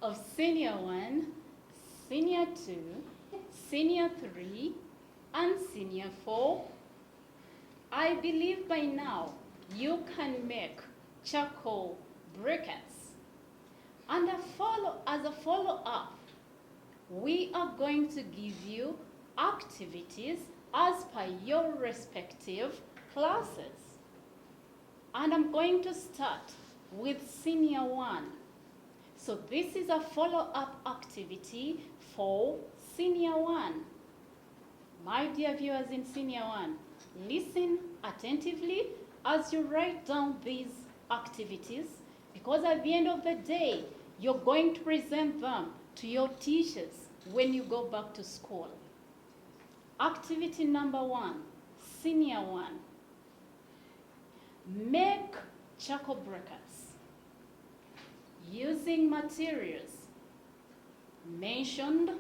of Senior 1, Senior 2, Senior 3, and Senior 4. I believe by now you can make charcoal briquettes. And as a follow-up, we are going to give you activities as per your respective classes. And I'm going to start with Senior 1. So this is a follow-up activity for Senior 1. My dear viewers in Senior 1, listen attentively as you write down these activities, because at the end of the day, you're going to present them to your teachers when you go back to school. Activity number 1, Senior 1. Make charcoal briquettes using materials mentioned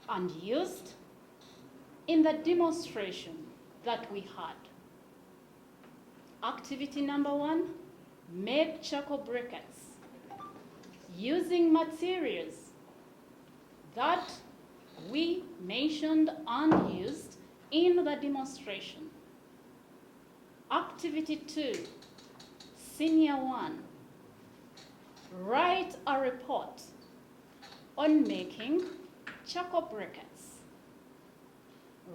and used in the demonstration that we had. Activity number 1, make charcoal briquettes using materials that we mentioned and used in the demonstration. Activity 2, Senior 1, write a report on making charcoal briquettes.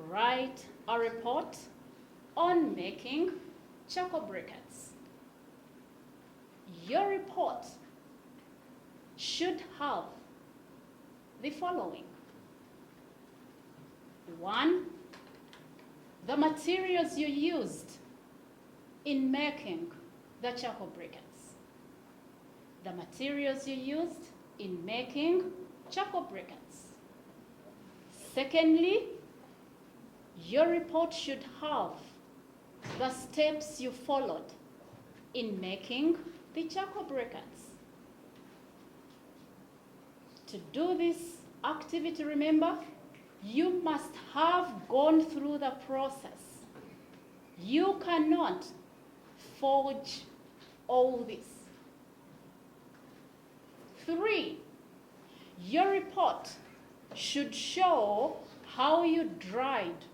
Write a report on making charcoal briquettes. Your report should have the following. 1, the materials you used in making the charcoal briquettes. The materials you used in making charcoal briquettes. Secondly, your report should have the steps you followed in making the charcoal briquettes. To do this activity, remember, you must have gone through the process. You cannot forge all this. 3, your report should show how you dried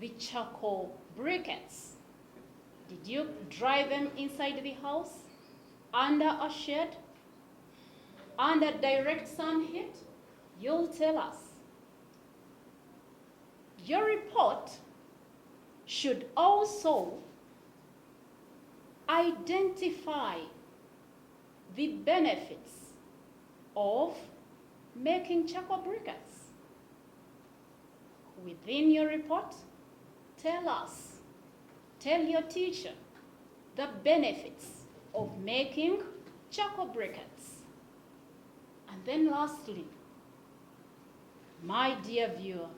the charcoal briquettes. Did you dry them inside the house, under a shed, under direct sun heat? You'll tell us. Your report should also identify the benefits of making charcoal briquettes. Within your report, tell your teacher the benefits of making charcoal briquettes. And then lastly, my dear viewer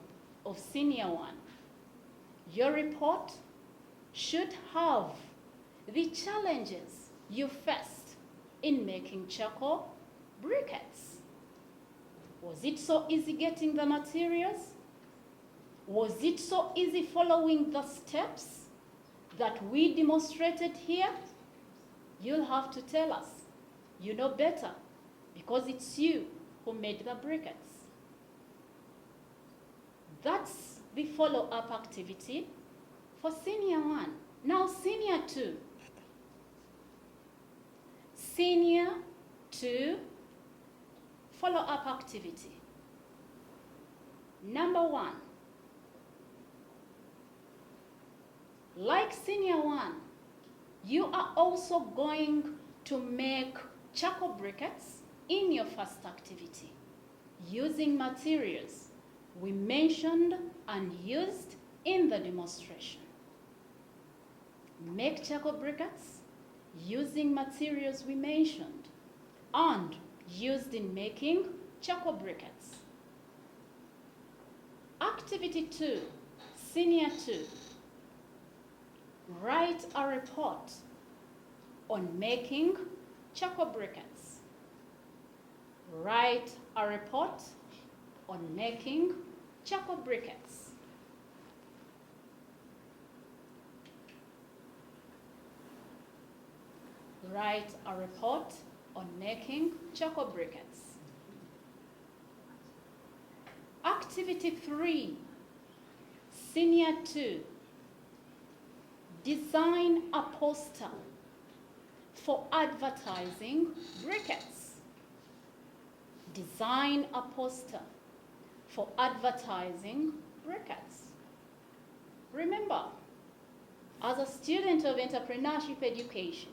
of Senior 1, your report should have the challenges you faced in making charcoal briquettes. Was it so easy getting the materials? Was it so easy following the steps that we demonstrated here? You'll have to tell us. You know better, because it's you who made the briquettes. That's the follow-up activity for Senior 1. Now Senior 2. Senior 2 follow-up activity. Number 1. Like Senior 1, you are also going to make charcoal briquettes in your first activity using materials we mentioned and used in the demonstration. Make charcoal briquettes using materials we mentioned and used in making charcoal briquettes. Activity 2, Senior 2. Write a report on making charcoal briquettes. Write a report on making charcoal briquettes. Write a report on making charcoal briquettes. Activity 3, Senior 2, design a poster for advertising briquettes. Design a poster for advertising briquettes. Remember, as a student of entrepreneurship education,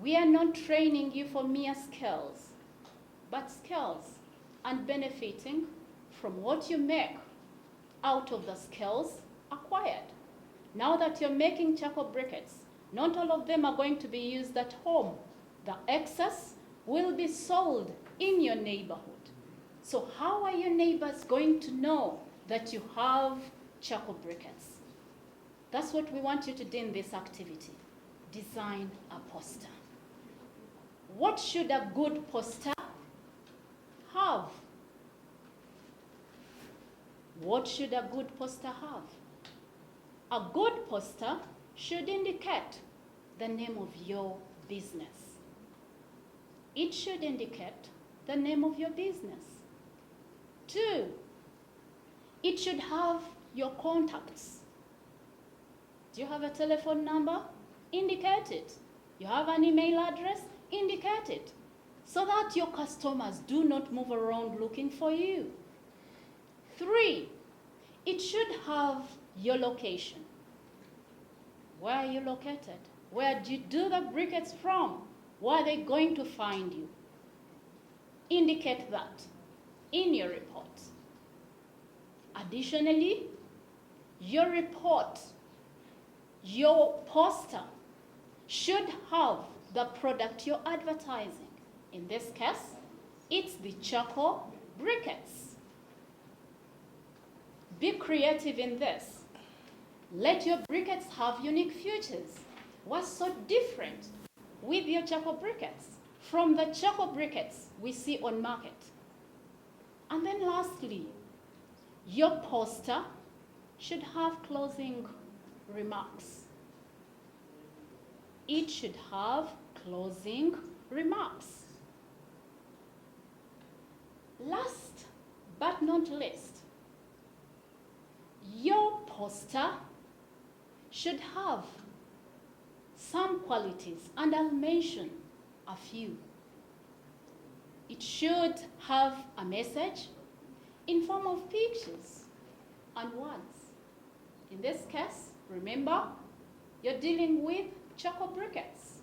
we are not training you for mere skills, but skills and benefiting from what you make out of the skills acquired. Now that you're making charcoal briquettes, not all of them are going to be used at home. The excess will be sold in your neighborhood. So how are your neighbors going to know that you have charcoal briquettes? That's what we want you to do in this activity. Design a poster. What should a good poster have? What should a good poster have? A good poster should indicate the name of your business. It should indicate the name of your business. 2, it should have your contacts. Do you have a telephone number? Indicate it. You have an email address? Indicate it. So that your customers do not move around looking for you. 3, it should have your location. Where are you located? Where do you do the briquettes from? Where are they going to find you? Indicate that in your report. Additionally, your report, your poster should have the product you're advertising. In this case, it's the charcoal briquettes. Be creative in this. Let your briquettes have unique features. What's so different with your charcoal briquettes from the charcoal briquettes we see on market? And then lastly, your poster should have closing remarks. It should have closing remarks. Last but not least, your poster should have some qualities, and I'll mention a few. It should have a message in form of pictures and words. In this case, remember, you're dealing with charcoal briquettes.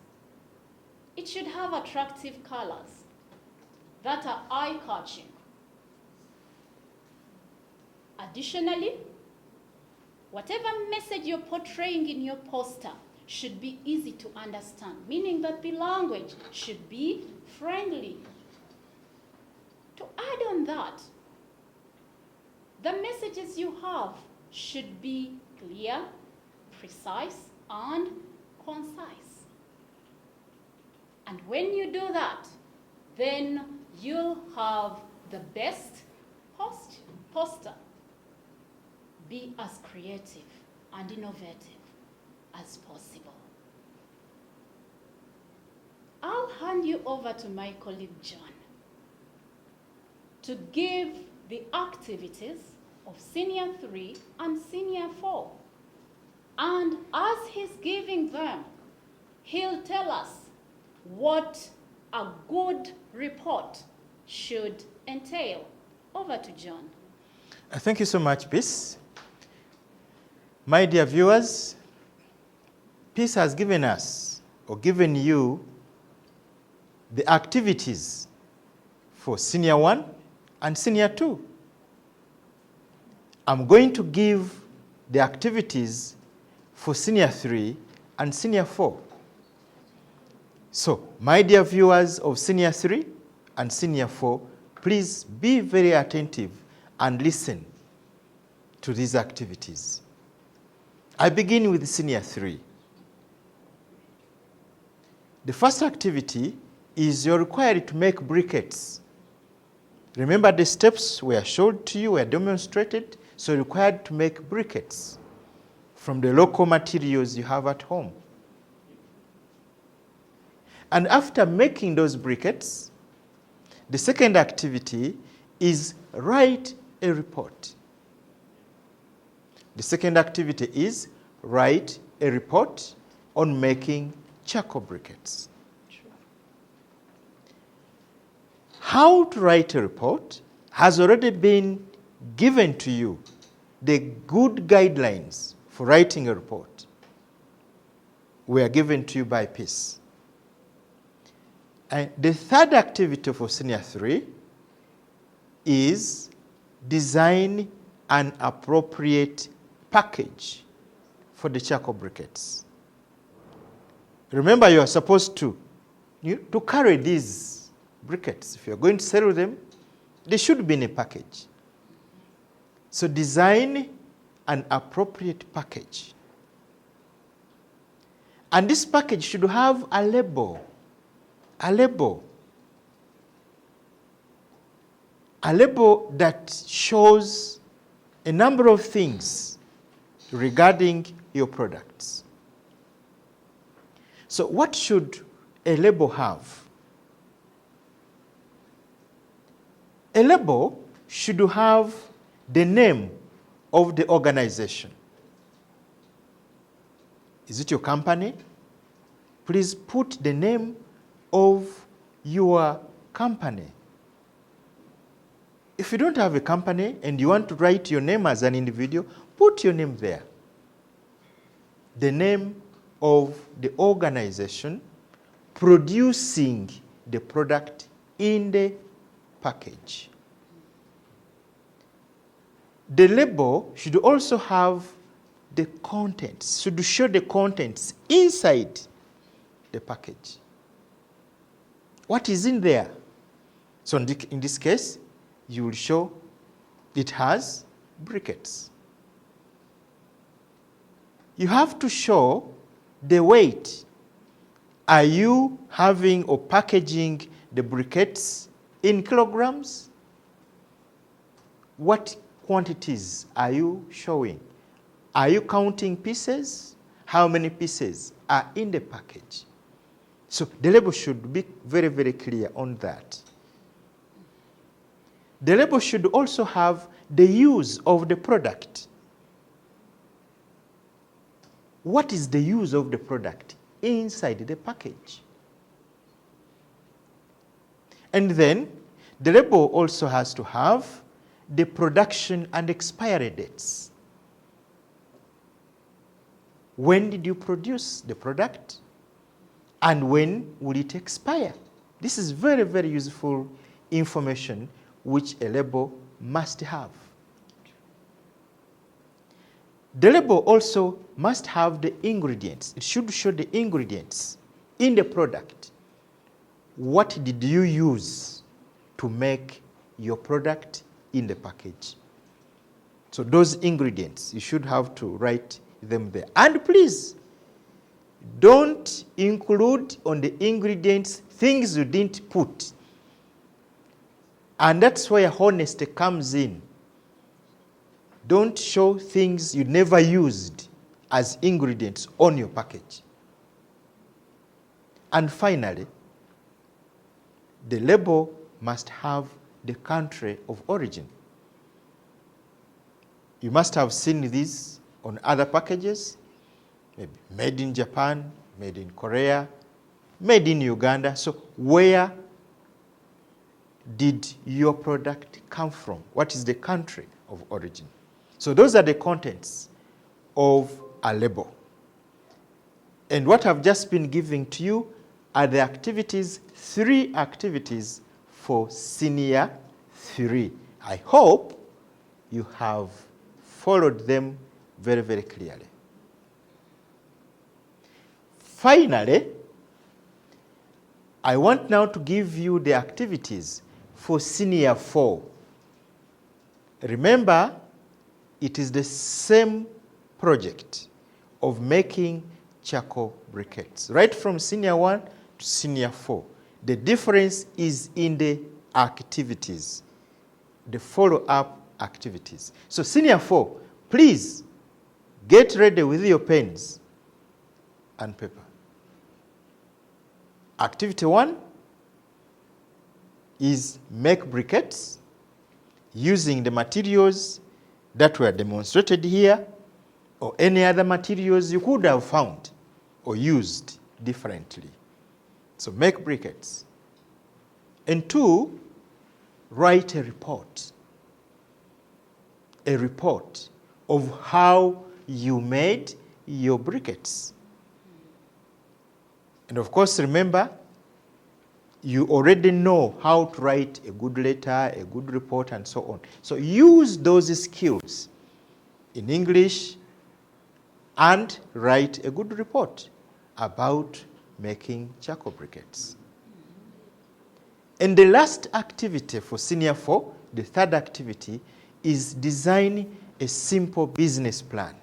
It should have attractive colors that are eye-catching. Additionally, whatever message you're portraying in your poster should be easy to understand, meaning that the language should be friendly. To add on that, the messages you have should be clear, precise, and concise. And when you do that, then you'll have the best poster. Be as creative and innovative as possible. I'll hand you over to my colleague John to give the activities of Senior 3 and Senior 4. And as he's giving them, he'll tell us what a good report should entail. Over to John. Thank you so much, Peace. My dear viewers, Peace has given us, or given you, the activities for Senior 1 and Senior 2. I'm going to give the activities for Senior 3 and Senior 4. So, my dear viewers of Senior 3 and Senior 4, please be very attentive and listen to these activities. I begin with Senior 3. The first activity is you're required to make briquettes. Remember, the steps were showed to you, were demonstrated, so you're required to make briquettes from the local materials you have at home. And after making those briquettes, the second activity is write a report. The second activity is write a report on making charcoal briquettes. How to write a report has already been given to you, the good guidelines for writing a report were given to you by Peace. And the third activity for Senior 3 is design an appropriate package for the charcoal briquettes. Remember, you are supposed to carry these briquettes. If you are going to sell them, they should be in a package. So design an appropriate package. And this package should have a label. A label that shows a number of things regarding your products. So what should a label have? A label should have the name of the organization. Is it your company? Please put the name of your company. If you don't have a company and you want to write your name as an individual, put your name there. The name of the organization producing the product in the package. The label should also have the contents, should show the contents inside the package. What is in there? So in this case, you will show it has briquettes. You have to show the weight. Are you having or packaging the briquettes in kilograms? What quantities are you showing? Are you counting pieces? How many pieces are in the package? So the label should be very, very clear on that. The label should also have the use of the product. What is the use of the product inside the package? And then the label also has to have the production and expiry dates. When did you produce the product? And when will it expire? This is very, very useful information which a label must have. The label also must have the ingredients. It should show the ingredients in the product. What did you use to make your product in the package? So those ingredients, you should have to write them there. And please, don't include on the ingredients things you didn't put. And that's where honesty comes in. Don't show things you never used as ingredients on your package. And finally, the label must have the country of origin. You must have seen this on other packages, maybe made in Japan, made in Korea, made in Uganda. So where did your product come from? What is the country of origin? So those are the contents of a label. And what I've just been giving to you are the activities, 3 activities for Senior 3. I hope you have followed them very, very clearly. Finally, I want now to give you the activities for Senior 4. Remember, it is the same project of making charcoal briquettes, right from Senior 1 to Senior 4. The difference is in the activities, the follow-up activities. So Senior 4, please get ready with your pens and paper. Activity 1 is make briquettes. using the materials that were demonstrated here, or any other materials you could have found or used differently. So make briquettes. And 2, write a report of how you made your briquettes. And of course, remember, you already know how to write a good letter, a good report, and so on. So use those skills in English and write a good report about making charcoal briquettes. And the last activity for Senior 4, the third activity, is design a simple business plan.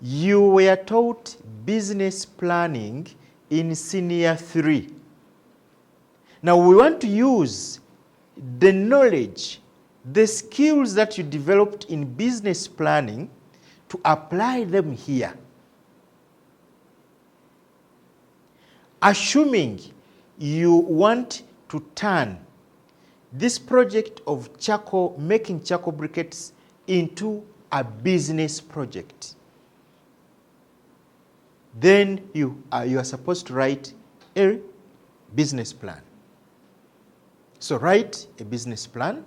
You were taught business planning in Senior 3. Now we want to use the knowledge, the skills that you developed in business planning to apply them here. Assuming you want to turn this project of making charcoal briquettes into a business project, then you are supposed to write a business plan. So write a business plan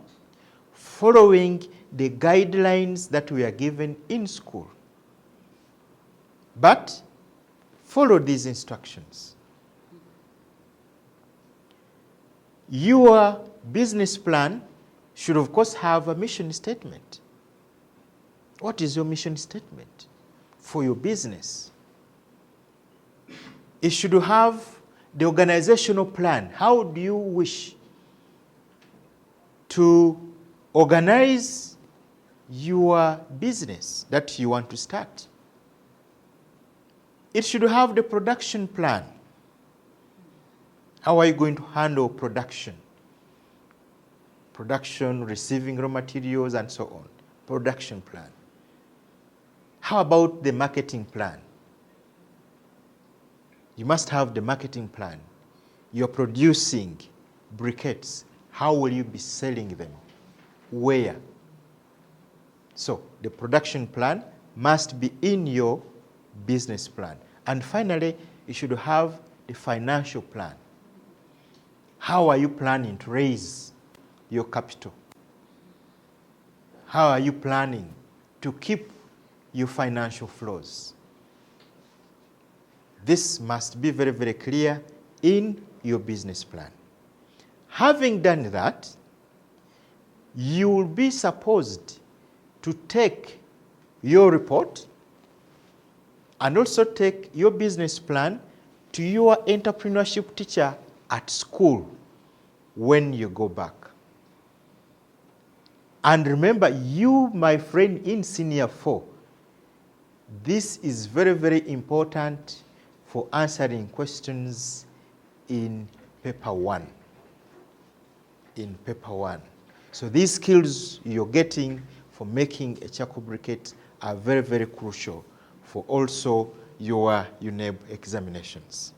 following the guidelines that we are given in school. But follow these instructions. Your business plan should, of course, have a mission statement. What is your mission statement for your business? It should have the organizational plan. How do you wish to organize your business that you want to start? It should have the production plan. How are you going to handle production? Production, receiving raw materials, and so on. Production plan. How about the marketing plan? You must have the marketing plan. You're producing briquettes. How will you be selling them? Where? So the production plan must be in your business plan. And finally, you should have the financial plan. How are you planning to raise your capital? How are you planning to keep your financial flows? This must be very, very clear in your business plan. Having done that, you will be supposed to take your report and also take your business plan to your entrepreneurship teacher at school when you go back. And remember, you, my friend in Senior 4, this is very, very important for answering questions in paper 1. In paper 1. So these skills you're getting for making a charcoal briquette are very, very crucial for also your UNEB examinations.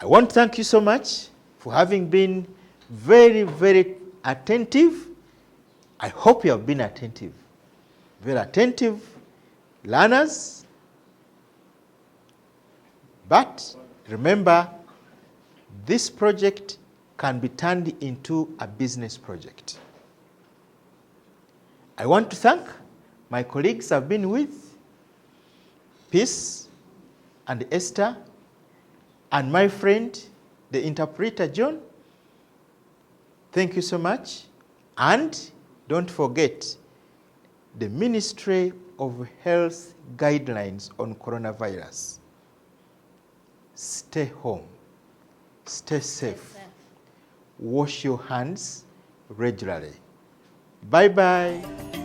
I want to thank you so much for having been very, very attentive. I hope you have been attentive. Very attentive learners. But remember, this project can be turned into a business project. I want to thank my colleagues I've been with, Peace and Esther, and my friend, the interpreter, John. Thank you so much. And don't forget the Ministry of Health guidelines on coronavirus. Stay home. Stay safe. Wash your hands regularly. Bye-bye.